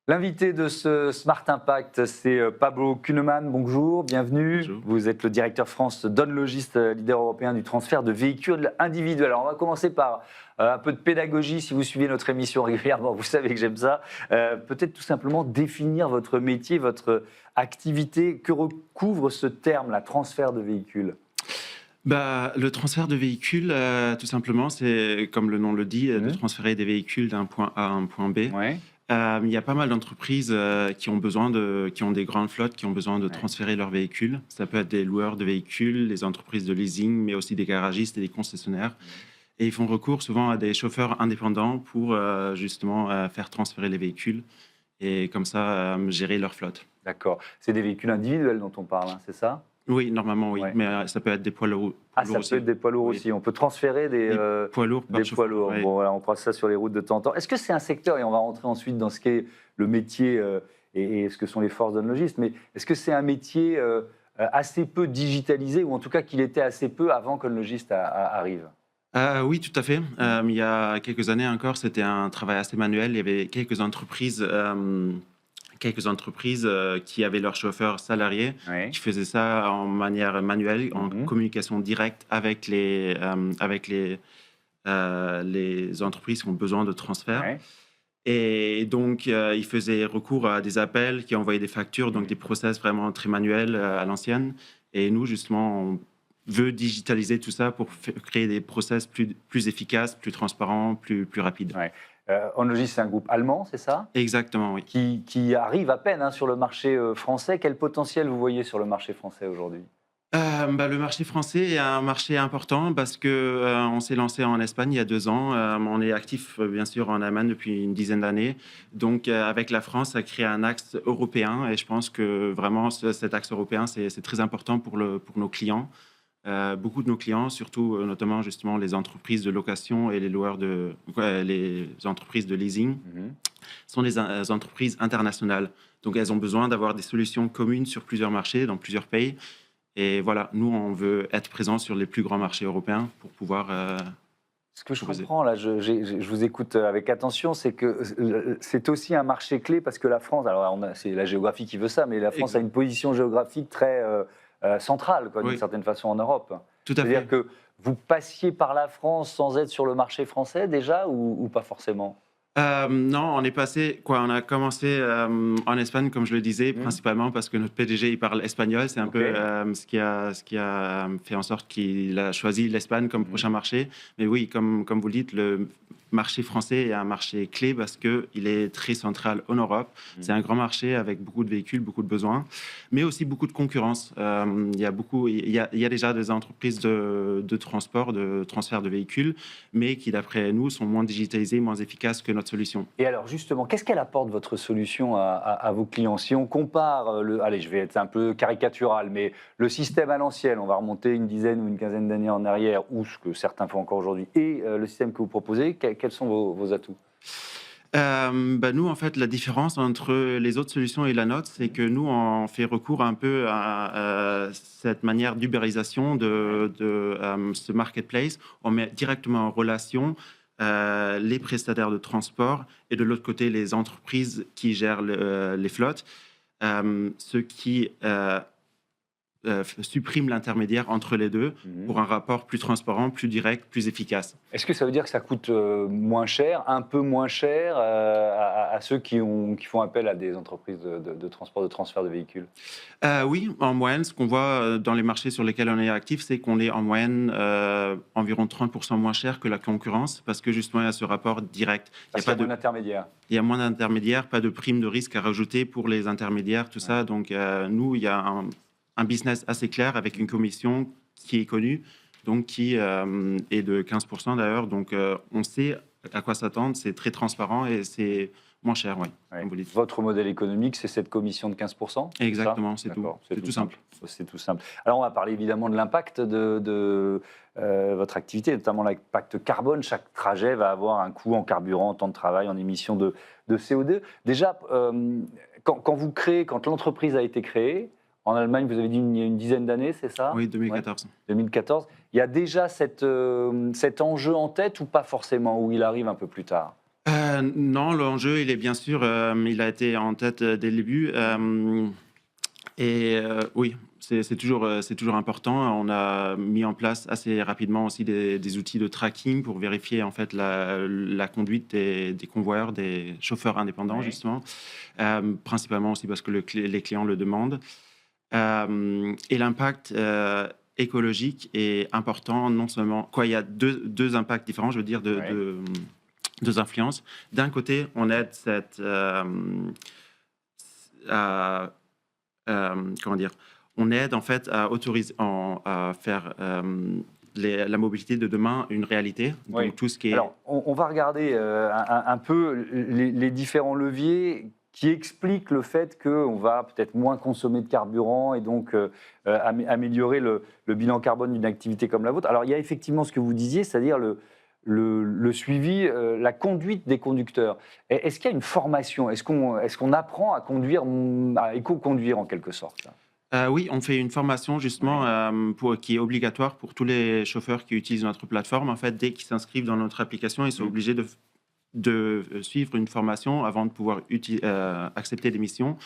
L'invité de ce Smart Impact, c'est Pablo Kuneman. Bonjour, bienvenue. Bonjour. Vous êtes le directeur France d'Onlogist, leader européen du transfert de véhicules individuels. Alors, on va commencer par un peu de pédagogie. Si vous suivez notre émission régulièrement, vous savez que j'aime ça. Peut-être tout simplement définir votre métier, votre activité. Que recouvre ce terme, la transfert de véhicules? Le transfert de véhicules, tout simplement, c'est, comme le nom le dit, de transférer des véhicules d'un point A à un point B. Ouais. Il y a pas mal d'entreprises qui ont des grandes flottes, qui ont besoin de Ouais. transférer leurs véhicules. Ça peut être des loueurs de véhicules, les entreprises de leasing, mais aussi des garagistes et des concessionnaires. Et ils font recours souvent à des chauffeurs indépendants pour justement faire transférer les véhicules et comme ça gérer leur flotte. D'accord. C'est des véhicules individuels dont on parle, hein, c'est ça? Oui, normalement, oui. Ouais. Mais ça peut être des poids lourds, Ah, ça aussi. peut être des poids lourds Oui. aussi. On peut transférer des Poids lourds par des chauffeur, poids lourds. oui. Bon, voilà, on croise ça sur les routes de temps en temps. Est-ce que c'est un secteur, et on va rentrer ensuite dans ce qu'est le métier et ce que sont les forces d'Onlogist, mais est-ce que c'est un métier assez peu digitalisé, ou en tout cas qu'il était assez peu avant qu'Onlogist arrive? Oui, tout à fait. Il y a quelques années encore, c'était un travail assez manuel. Il y avait quelques entreprises qui avaient leurs chauffeurs salariés, Oui. qui faisaient ça en manière manuelle, en Mhm. communication directe avec les entreprises qui ont besoin de transfert. Ouais. Et donc, ils faisaient recours à des appels qui envoyaient des factures, donc des process vraiment très manuels à l'ancienne. Et nous, justement, on veut digitaliser tout ça pour créer des process plus efficaces, plus transparents, plus rapides. Ouais. Onlogist, c'est un groupe allemand, c'est ça? Exactement, oui. Qui arrive à peine, hein, sur le marché français. Quel potentiel vous voyez sur le marché français aujourd'hui? Le marché français est un marché important parce que on s'est lancé en Espagne il y a 2 ans. On est actif, bien sûr, en Allemagne depuis une dizaine d'années. Donc, avec la France, ça crée un axe européen et je pense que vraiment cet axe européen, c'est très important pour nos clients. Beaucoup de nos clients, surtout, notamment justement les entreprises de location et les entreprises de leasing, Mhm. sont des entreprises internationales. Donc, elles ont besoin d'avoir des solutions communes sur plusieurs marchés, dans plusieurs pays. Et voilà, nous, on veut être présents sur les plus grands marchés européens pour pouvoir Ce que je proposer. comprends, là, je vous écoute avec attention, c'est que c'est aussi un marché clé parce que la France, alors c'est la géographie qui veut ça, mais la France a Exact. une position géographique très centrale, quoi, d'une Oui, certaine façon, en Europe. tout à C'est-à-dire fait. que vous passiez par la France sans être sur le marché français déjà, ou pas forcément? Non, on a commencé en Espagne, comme je le disais, Hmm. principalement parce que notre PDG, il parle espagnol. C'est un Ok. peu ce qui a fait en sorte qu'il a choisi l'Espagne comme Mhm. prochain marché. Mais oui, comme vous le dites, le marché français est un marché clé parce qu'il est très central en Europe. C'est un grand marché avec beaucoup de véhicules, beaucoup de besoins, mais aussi beaucoup de concurrence. Il y a déjà des entreprises de transport, de transfert de véhicules, mais qui, d'après nous, sont moins digitalisées, moins efficaces que notre solution. Et alors justement, qu'est-ce qu'elle apporte votre solution à vos clients? Si on compare, allez, je vais être un peu caricatural, mais le système à l'ancienne, on va remonter une dizaine ou une quinzaine d'années en arrière, ou ce que certains font encore aujourd'hui, et le système que vous proposez, quels sont vos atouts? Nous, en fait, la différence entre les autres solutions et la nôtre, c'est que nous, on fait recours un peu à cette manière d'ubérisation de ce marketplace. On met directement en relation les prestataires de transport et de l'autre côté, les entreprises qui gèrent les flottes, ce qui supprime l'intermédiaire entre les deux Mhm. pour un rapport plus transparent, plus direct, plus efficace. Est-ce que ça veut dire que ça coûte moins cher, un peu moins cher à ceux qui font appel à des entreprises de transport, de transfert de véhicules? Oui, en moyenne, ce qu'on voit dans les marchés sur lesquels on est actif, c'est qu'on est en moyenne environ 30% moins cher que la concurrence parce que justement, il y a ce rapport direct. Parce qu'il y a moins d'intermédiaires. Il y a moins d'intermédiaires, pas de prime de risque à rajouter pour les intermédiaires, tout ça. Donc, nous, il y a un business assez clair avec une commission qui est connue, donc qui est de 15% d'ailleurs. Donc, on sait à quoi s'attendre, c'est très transparent et c'est moins cher, oui, Ouais. comme vous dites. Votre modèle économique, c'est cette commission de 15%? C'est ça? Exactement, c'est tout. D'accord, C'est tout simple. C'est tout simple. Alors, on va parler évidemment de l'impact de votre activité, notamment l'impact carbone. Chaque trajet va avoir un coût en carburant, en temps de travail, en émissions de CO2. Déjà, quand l'entreprise a été créée, en Allemagne, vous avez dit il y a une dizaine d'années, c'est ça? Oui, Ouais. 2014. 2014. Il y a déjà cet enjeu en tête ou pas forcément, ou il arrive un peu plus tard? Non, l'enjeu, il est bien sûr, il a été en tête dès le début. Oui, c'est toujours important. On a mis en place assez rapidement aussi des outils de tracking pour vérifier en fait la conduite des convoyeurs, des chauffeurs indépendants, Oui. justement. Principalement aussi parce que les clients le demandent. Et l'impact écologique est important, non seulement... Quoi, il y a deux impacts différents, je veux dire, Ouais. deux influences. D'un côté, on aide à, comment dire, on aide en fait à autoriser, à faire la mobilité de demain une réalité. Oui. Donc tout ce qui est... Alors, on va regarder un peu les différents leviers qui expliquent le fait qu'on va peut-être moins consommer de carburant et donc améliorer le bilan carbone d'une activité comme la vôtre. Alors, il y a effectivement ce que vous disiez, c'est-à-dire le suivi, la conduite des conducteurs. Est-ce qu'il y a une formation? Est-ce qu'on apprend à conduire, à éco-conduire en quelque sorte là? Oui, on fait une formation justement qui est obligatoire pour tous les chauffeurs qui utilisent notre plateforme. En fait, dès qu'ils s'inscrivent dans notre application, ils sont obligés de suivre une formation avant de pouvoir accepter des missions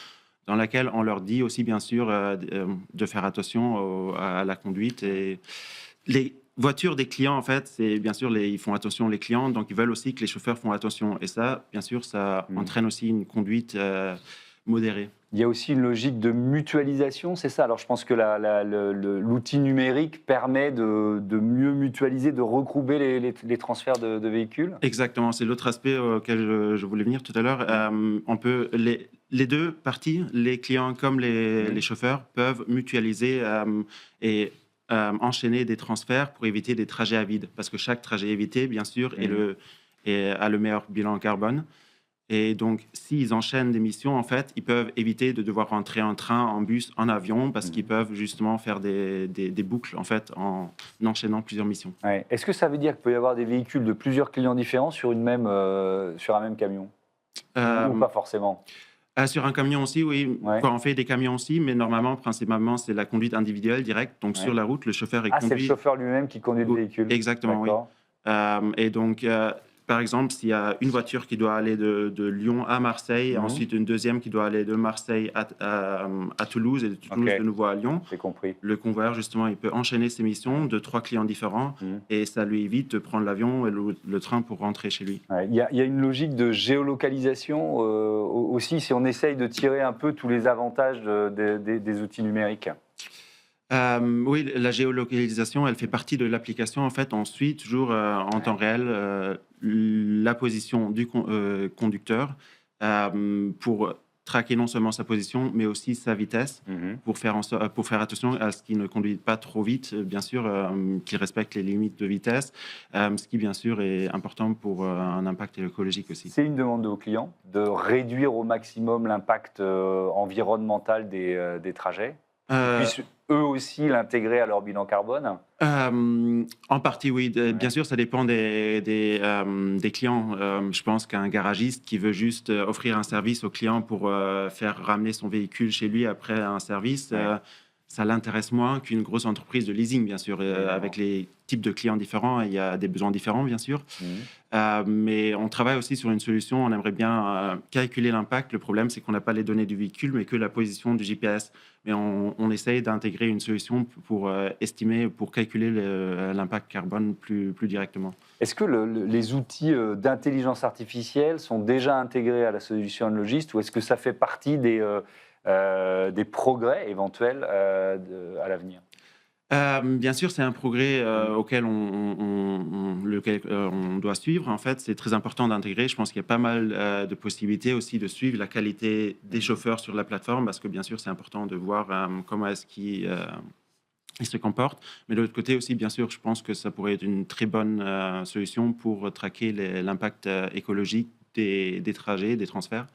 dans laquelle on leur dit aussi, bien sûr, de faire attention à la conduite. Et les voitures des clients, en fait, c'est bien sûr, ils font attention, les clients, donc ils veulent aussi que les chauffeurs font attention. Et ça, bien sûr, ça entraîne aussi une conduite modérée. Il y a aussi une logique de mutualisation, c'est ça? Alors, je pense que l'outil numérique permet de mieux mutualiser, de regrouper les transferts de véhicules? Exactement, c'est l'autre aspect auquel je voulais venir tout à l'heure. On peut les deux parties, les clients comme les chauffeurs, peuvent mutualiser et enchaîner des transferts pour éviter des trajets à vide. Parce que chaque trajet évité, bien sûr, a le meilleur bilan carbone. Et donc, s'ils enchaînent des missions, en fait, ils peuvent éviter de devoir rentrer en train, en bus, en avion, parce qu'ils peuvent justement faire des boucles, en fait, en enchaînant plusieurs missions. Ouais. Est-ce que ça veut dire qu'il peut y avoir des véhicules de plusieurs clients différents sur un même camion? Ou pas forcément? Sur un camion aussi, oui. Ouais. Quand on fait des camions aussi, mais normalement, principalement, c'est la conduite individuelle directe. Donc, sur la route, le chauffeur est Ah, c'est le conduit... chauffeur lui-même qui conduit le véhicule? Exactement, oui. Et donc, par exemple, s'il y a une voiture qui doit aller de Lyon à Marseille, ensuite une deuxième qui doit aller de Marseille à Toulouse et de Toulouse de nouveau à Lyon, j'ai compris. le convoyeur, justement, il peut enchaîner ses missions de 3 clients différents et ça lui évite de prendre l'avion et le train pour rentrer chez lui. Ouais, il y a une logique de géolocalisation aussi, si on essaye de tirer un peu tous les avantages des outils numériques. Oui, la géolocalisation, elle fait partie de l'application. En fait, on suit toujours en temps réel la position du conducteur pour traquer non seulement sa position, mais aussi sa vitesse, pour faire attention à ce qu'il ne conduise pas trop vite, bien sûr, qu'il respecte les limites de vitesse, ce qui, bien sûr, est important pour un impact écologique aussi. C'est une demande de vos clients de réduire au maximum l'impact environnemental des trajets, qu'ils puissent eux aussi l'intégrer à leur bilan carbone? En partie, oui. Bien sûr, ça dépend des clients. Je pense qu'un garagiste qui veut juste offrir un service au client pour faire ramener son véhicule chez lui après un service, ça l'intéresse moins qu'une grosse entreprise de leasing, bien sûr. Avec les types de clients différents, il y a des besoins différents, bien sûr. Mais on travaille aussi sur une solution. On aimerait bien calculer l'impact. Le problème, c'est qu'on n'a pas les données du véhicule, mais que la position du GPS. Mais on essaye d'intégrer une solution pour estimer, pour calculer l'impact carbone plus directement. Est-ce que les outils d'intelligence artificielle sont déjà intégrés à la solution Unlogist, ou est-ce que ça fait partie des progrès éventuels à l'avenir? Bien sûr, c'est un progrès auquel on doit suivre. En fait, c'est très important d'intégrer. Je pense qu'il y a pas mal de possibilités aussi de suivre la qualité des chauffeurs sur la plateforme, parce que bien sûr, c'est important de voir comment est-ce qu'ils se comportent. Mais de l'autre côté aussi, bien sûr, je pense que ça pourrait être une très bonne solution pour traquer l'impact écologique des trajets, des transferts.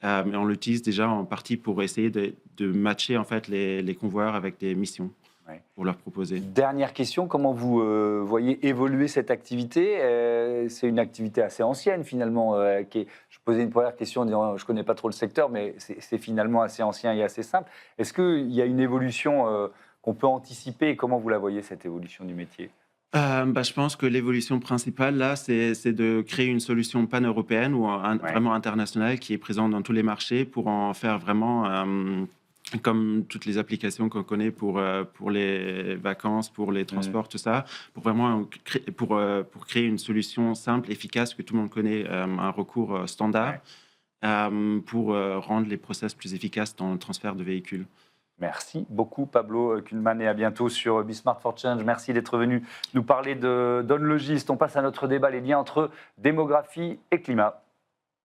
Mais on l'utilise déjà en partie pour essayer de matcher en fait les convoyeurs avec des missions. Pour leur proposer. Dernière question, comment vous voyez évoluer cette activité? C'est une activité assez ancienne finalement. Je posais une première question en disant je ne connais pas trop le secteur, mais c'est finalement assez ancien et assez simple. Est-ce qu'il y a une évolution qu'on peut anticiper, et comment vous la voyez, cette évolution du métier? Je pense que l'évolution principale, là, c'est de créer une solution pan-européenne ou vraiment internationale qui est présente dans tous les marchés pour en faire vraiment, comme toutes les applications qu'on connaît pour les vacances, pour les transports, tout ça, pour vraiment pour créer une solution simple, efficace, que tout le monde connaît, un recours standard, pour rendre les process plus efficaces dans le transfert de véhicules. Merci beaucoup Pablo Kuhlmann et à bientôt sur Be Smart for Change. Merci d'être venu nous parler d'OnLogist. On passe à notre débat, les liens entre démographie et climat.